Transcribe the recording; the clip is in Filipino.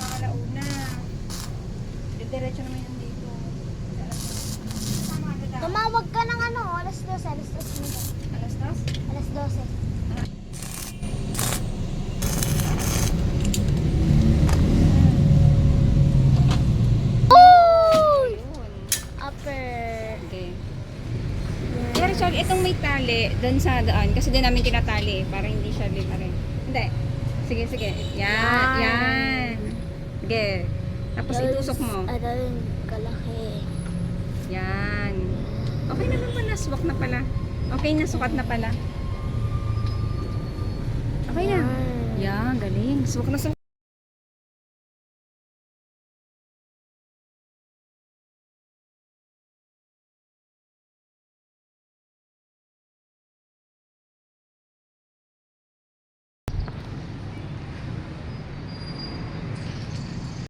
Alauna. Diretso naman yung dito. Tumawag ka ng ano, alas 12, alas 12 nito. Alas 2? Alas 12. Upper. Okay. Kaya Richard, itong may tali doon sa daan. Kasi doon namin tinatali. Para hindi siya rin. Hindi. Sige, sige. Yan. Yan. Sige. Tapos itusok mo. Ano yung kalaki. Yan. Okay na naman. Naswak na pala. Okay na. Sukat na pala. Okay na. Yan. Galing. Suwak na suwak.